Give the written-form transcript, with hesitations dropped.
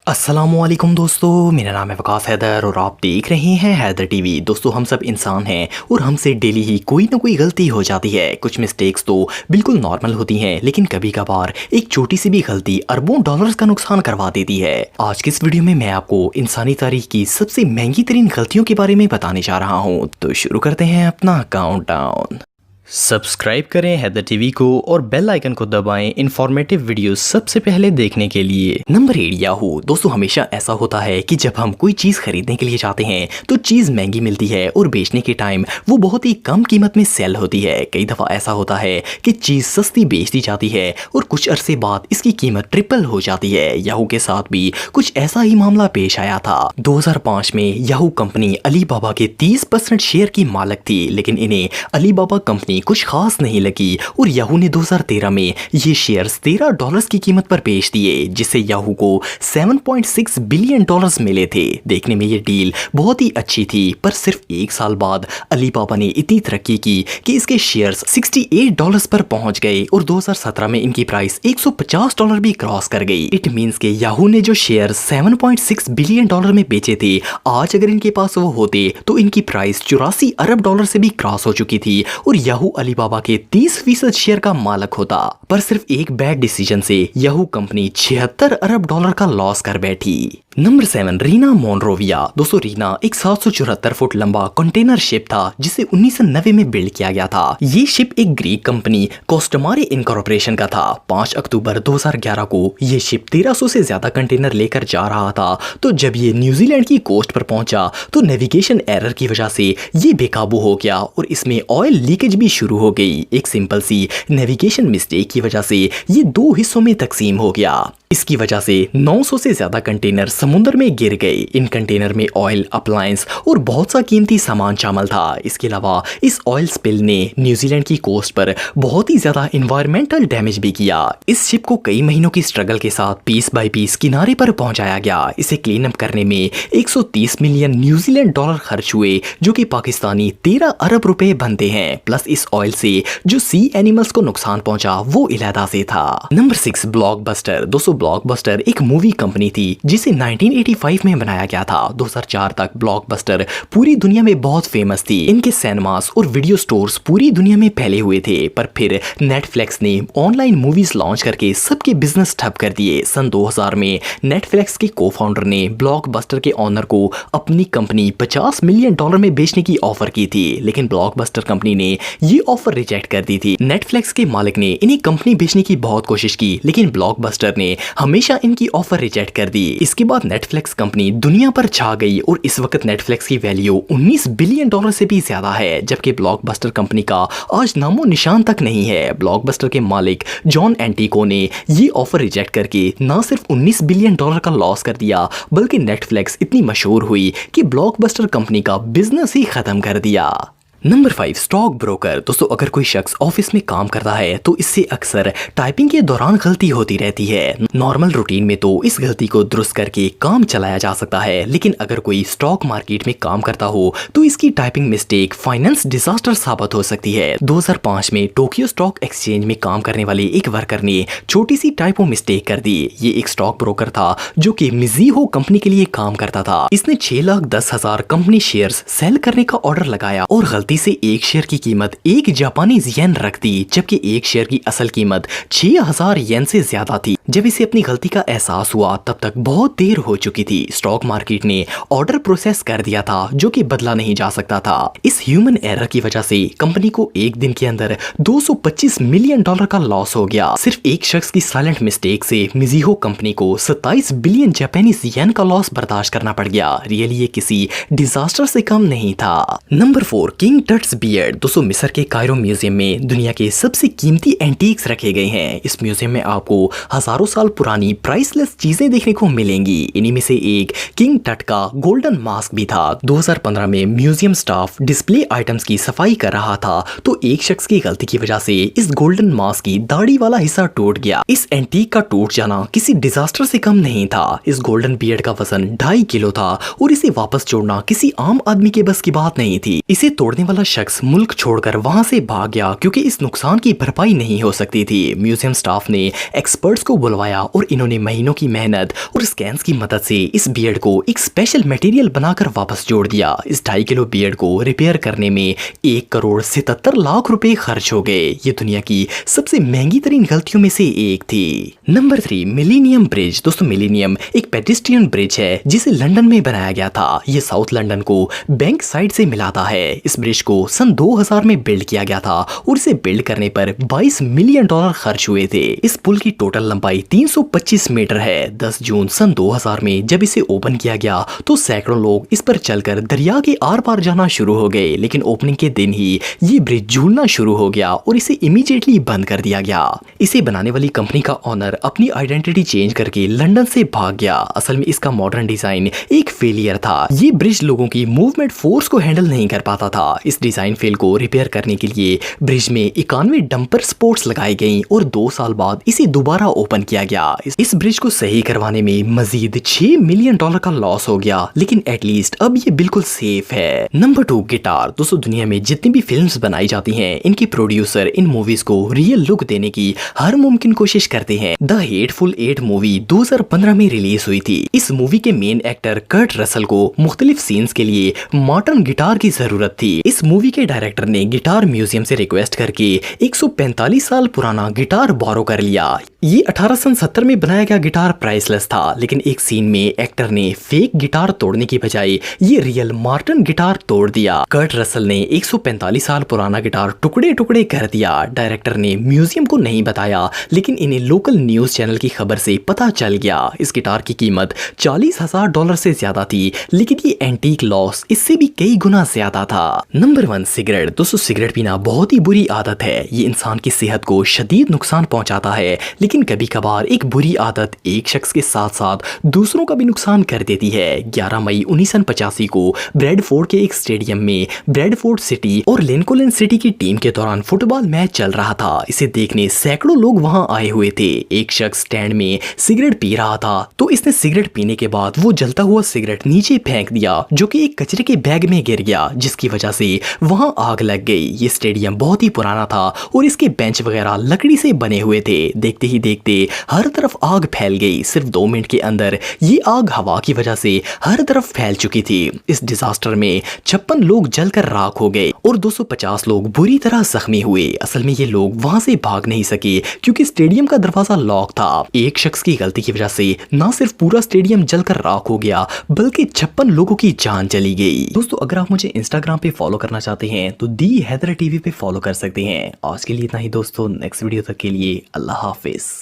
अस्सलामुअलैकुम दोस्तों, मेरा नाम है वकास हैदर और आप देख रहे हैं हैदर टीवी। दोस्तों, हम सब इंसान हैं और हमसे डेली ही कोई ना कोई गलती हो जाती है। कुछ मिस्टेक्स तो बिल्कुल नॉर्मल होती हैं, लेकिन कभी कभार एक छोटी सी भी गलती अरबों डॉलर्स का नुकसान करवा देती है। आज की इस वीडियो में मैं आपको इंसानी तारीख की सबसे महंगी तरीन गलतियों के बारे में बताने जा रहा हूँ। तो शुरू करते हैं अपना काउंटडाउन। सब्सक्राइब करें हैदर टीवी को और बेल आइकन को दबाएं इंफॉर्मेटिव वीडियो सबसे पहले देखने के लिए। Number 8 Yahoo. दोस्तों, हमेशा ऐसा होता है कि जब हम कोई चीज़ खरीदने के लिए जाते हैं तो चीज़ महंगी मिलती है और बेचने के टाइम वो बहुत ही कम कीमत में सेल होती है। कई दफ़ा ऐसा होता है कि चीज़ सस्ती बेच दी जाती है और कुछ अरसे बाद इसकी कीमत ट्रिपल हो जाती है। याहू के साथ भी कुछ ऐसा ही मामला पेश आया था। 2005 में याहू कंपनी अलीबाबा के 30% शेयर की मालिक थी, लेकिन इन्हें अलीबाबा कंपनी कुछ खास नहीं लगी और याहू ने 2013 में ये शेयर्स $13 की कीमत पर बेच दिए, जिससे याहू को $7.6 बिलियन मिले थे। देखने में ये डील बहुत ही अच्छी थी, पर सिर्फ एक साल बाद अलीबाबा ने इतनी तरक्की की कि इसके शेयर्स $68 पर पहुंच गए और 2017 में इनकी प्राइस $150 भी क्रॉस कर गई। इट मींस के याहू ने जो शेयर $7.6 बिलियन में बेचे थे, आज अगर इनके पास वो होते तो इनकी प्राइस $84 अरब से भी क्रॉस हो चुकी थी और याहू अलीबाबा के 30% शेयर का मालिक होता। पर सिर्फ एक बैड डिसीजन से याहू कंपनी $76 अरब का लॉस कर बैठी। Number 7 Reena Monrovia. दोस्तों, रीना एक 774 फुट लंबा कंटेनर शिप था जिसे 1990 में बिल्ड किया गया था। ये शिप एक ग्रीक कंपनी कोस्टमारे इनकॉर्पोरेशन का था। 5 अक्टूबर 2011 को ये शिप 1300 से ज्यादा कंटेनर लेकर जा रहा था। तो जब ये न्यूजीलैंड की कोस्ट पर पहुंचा तो नेविगेशन एरर की वजह से ये बेकाबू हो गया और इसमें ऑयल लीकेज भी शुरू हो गई। एक सिंपल सी नेविगेशन मिस्टेक की वजह से ये 2 हिस्सों में तकसीम हो गया। इसकी वजह से 900 से ज्यादा कंटेनर समुद्र में गिर गए। इन कंटेनर में ऑयल, अप्लायंस और बहुत सा कीमती सामान शामिल था। इसके अलावा इस ऑयल स्पिल ने न्यूजीलैंड की कोस्ट पर बहुत ही ज्यादा एनवायरमेंटल डैमेज भी किया। इस शिप को कई महीनों की स्ट्रगल के साथ पीस बाय पीस किनारे पर पहुंचाया गया। इसे क्लीन अप करने में 130 मिलियन न्यूजीलैंड डॉलर खर्च हुए, जो कि पाकिस्तानी 13 अरब रुपए बनते हैं। प्लस इस ऑयल से जो सी एनिमल्स को नुकसान पहुंचा वो इलादा से था। Number 6 blockbuster. दोस्तों, ब्लॉकबस्टर एक मूवी कंपनी थी जिसे 1985 में बनाया गया था। 2004 तक ब्लॉकबस्टर पूरी दुनिया में बहुत फेमस थी। इनके सिनेमास और वीडियो स्टोर्स पूरी दुनिया में फैले हुए थे, पर फिर नेटफ्लिक्स ने ऑनलाइन मूवीज लॉन्च करके सबके बिजनेस ठप कर दिए। सन 2000 में नेटफ्लिक्स के को फाउंडर ने ब्लॉकबस्टर के ऑनर को अपनी कंपनी $50 मिलियन में बेचने की ऑफर की थी, लेकिन ब्लॉकबस्टर कंपनी ने ये ऑफर रिजेक्ट कर दी थी। नेटफ्लिक्स के मालिक ने इन्हें कंपनी बेचने की बहुत कोशिश की, लेकिन ब्लॉकबस्टर ने हमेशा इनकी ऑफर रिजेक्ट कर दी। इसके बाद नेटफ्लिक्स कंपनी दुनिया पर छा गई और इस वक्त नेटफ्लिक्स की वैल्यू $19 बिलियन से भी ज्यादा है, जबकि ब्लॉकबस्टर कंपनी का आज नामो निशान तक नहीं है। ब्लॉकबस्टर के मालिक जॉन एंटिको ने ये ऑफर रिजेक्ट करके न सिर्फ $19 बिलियन का लॉस कर दिया, बल्कि नेटफ्लिक्स इतनी मशहूर हुई कि ब्लॉकबस्टर कंपनी का बिजनेस ही खत्म कर दिया। Number 5 stock broker. दोस्तों, अगर कोई शख्स ऑफिस में काम करता है तो इससे अक्सर टाइपिंग के दौरान गलती होती रहती है। नॉर्मल रूटीन में तो इस गलती को दुरुस्त करके काम चलाया जा सकता है, लेकिन अगर कोई स्टॉक मार्केट में काम करता हो तो इसकी टाइपिंग मिस्टेक फाइनेंस डिजास्टर साबित हो सकती है। 2005 में टोक्यो स्टॉक एक्सचेंज में काम करने वाले एक वर्कर ने छोटी सी टाइपो मिस्टेक कर दी। ये एक स्टॉक ब्रोकर था जो कि मिज़ीहो कंपनी के लिए काम करता था। इसने 6,10,000 कंपनी शेयर्स सेल करने का ऑर्डर लगाया और गलती से एक शेयर की कीमत 1 जापानी येन रख दी, जबकि एक शेयर की असल कीमत 6,000 येन से ज्यादा थी। जब इसे अपनी गलती का एहसास हुआ तब तक बहुत देर हो चुकी थी। स्टॉक मार्केट ने ऑर्डर प्रोसेस कर दिया था जो कि बदला नहीं जा सकता था। इस ह्यूमन एरर की वजह से कंपनी को एक दिन के अंदर $225 मिलियन का लॉस हो गया। सिर्फ एक शख्स की साइलेंट मिस्टेक से मिज़ीहो कंपनी को 27 बिलियन जापानीज येन का लॉस बर्दाश्त करना पड़ गया। रियली ये किसी डिजास्टर से कम नहीं था। Number 4 king Tut's beard. दोस्तों, मिस्र के कायरो म्यूजियम में दुनिया के सबसे कीमती एंटीक्स रखे गए हैं। इस म्यूजियम में आपको हजारों साल पुरानी प्राइसलेस चीजें देखने को मिलेंगी। इन्हीं में से एक किंग टट का गोल्डन मास्क भी था। 2015 में म्यूजियम स्टाफ डिस्प्ले आइटम्स की सफाई कर रहा था तो एक शख्स की गलती की वजह से इस गोल्डन मास्क की दाढ़ी वाला हिस्सा टूट गया। इस एंटीक का टूट जाना किसी डिजास्टर से कम नहीं था। इस गोल्डन बियर्ड का वजन 2.5 किलो था और इसे वापस जोड़ना किसी आम आदमी के बस की बात नहीं थी। इसे तोड़ने वाला शख्स मुल्क छोड़कर वहां से भाग गया क्योंकि इस नुकसान की भरपाई नहीं हो सकती थी। म्यूजियम स्टाफ ने एक्सपर्ट्स को बुलवाया और इन्होंने महीनों की मेहनत और स्कैन्स की मदद से इस बियर्ड को एक स्पेशल मटेरियल बनाकर वापस जोड़ दिया। इस 2.5 किलो बियर्ड को रिपेयर करने में 1,77,00,000 रुपए खर्च हो गए। ये दुनिया की सबसे महंगी तरीन गलतियों में से एक थी। Number 3, millennium bridge. दोस्तों, मिलेनियम एक पेडेस्ट्रियन ब्रिज है जिसे लंदन में बनाया गया था। ये साउथ लंदन को बैंक साइड से मिलाता है। इस ब्रिज को सन 2000 में बिल्ड किया गया था और इसे बिल्ड करने पर $22 मिलियन खर्च हुए थे। इस पुल की टोटल लंबाई 325 मीटर है। 10 जून सन 2000 में जब इसे ओपन किया गया तो सैकड़ों लोग इस पर चलकर दरिया के आर पार जाना शुरू हो गए, लेकिन ओपनिंग के दिन ही ये ब्रिज झूलना शुरू हो गया और इसे इमीडिएटली बंद कर दिया गया। इसे बनाने वाली कंपनी का ऑनर अपनी आइडेंटिटी चेंज करके लंदन से भाग गया। असल में इसका मॉडर्न डिजाइन एक फेलियर था। ये ब्रिज लोगों की मूवमेंट फोर्स को हैंडल नहीं कर पाता था। इस डिजाइन फेल को रिपेयर करने के लिए ब्रिज में 91 डंपर स्पोर्ट्स लगाई गई और 2 साल बाद इसे दोबारा ओपन किया गया। इस ब्रिज को सही करवाने में मजीद $6 मिलियन का लॉस हो गया, लेकिन एटलीस्ट अब ये बिल्कुल सेफ है। Number 2, guitar. दोस्तों, दुनिया में जितनी भी फिल्म्स बनाई जाती हैं, इनके प्रोड्यूसर इन मूवीज को रियल लुक देने की हर मुमकिन कोशिश करते हैं। द हेटफुल 8 मूवी 2015 में रिलीज हुई थी। इस मूवी के मेन एक्टर कर्ट रसल को मुख्तलिफ सीन्स के लिए मॉडर्न गिटार की जरूरत थी। इस मूवी के डायरेक्टर ने गिटार म्यूजियम से रिक्वेस्ट करके 145 साल पुराना गिटार बोरो कर लिया। ये 1870 में बनाया गया गिटार प्राइसलेस था, लेकिन एक सीन में एक्टर ने फेक गिटार तोड़ने की बजाय ये रियल मॉडर्न गिटार तोड़ दिया। कर्ट रसल ने 145 साल पुराना गिटार टुकड़े टुकड़े कर दिया। डायरेक्टर ने म्यूजियम को नहीं बताया, लेकिन इन्हें लोकल न्यूज चैनल की खबर से पता चल गया। इस गिटार की कीमत $40,000 से ज्यादा थी, लेकिन ये एंटीक लॉस इससे भी कई गुना ज्यादा था। Number 1, cigarette. दोस्तों, सिगरेट पीना बहुत ही बुरी आदत है। ये इंसान की सेहत को शदीद नुकसान पहुंचाता है, लेकिन कभी कभार एक बुरी आदत एक शख्स के साथ साथ दूसरों का भी नुकसान कर देती है। 11 मई 1985 को ब्रैडफोर्ड के एक स्टेडियम में ब्रैडफोर्ड सिटी और लिंकॉलन सिटी की टीम के दौरान फुटबॉल मैच चल रहा था। इसे देखने सैकड़ों लोग वहां आए हुए थे। एक शख्स स्टैंड में सिगरेट पी रहा था, तो इसने सिगरेट पीने के बाद वो जलता हुआ सिगरेट नीचे फेंक दिया, जो कि एक कचरे के बैग में गिर गया, जिसकी वजह से वहां आग लग गई। ये स्टेडियम बहुत ही पुराना था और इसके बेंच वगैरह लकड़ी से बने हुए थे। देखते ही देखते हर तरफ आग फैल गई। सिर्फ 2 मिनट के अंदर ये आग हवा की वजह से हर तरफ फैल चुकी थी। इस डिजास्टर में 56 लोग जलकर राख हो गए और 250 लोग बुरी तरह जख्मी हुए। असल में ये लोग वहां से भाग नहीं सके क्योंकि स्टेडियम का दरवाजा लॉक था। एक शख्स की गलती की वजह से ना सिर्फ पूरा स्टेडियम जलकर राख हो गया, बल्कि 56 लोगों की जान चली गई। दोस्तों, अगर आप मुझे इंस्टाग्राम पे फॉलो करना चाहते हैं तो दी हैदर टीवी पे फॉलो कर सकते हैं। आज के लिए इतना ही दोस्तों, नेक्स्ट वीडियो तक के लिए अल्लाह हाफिज।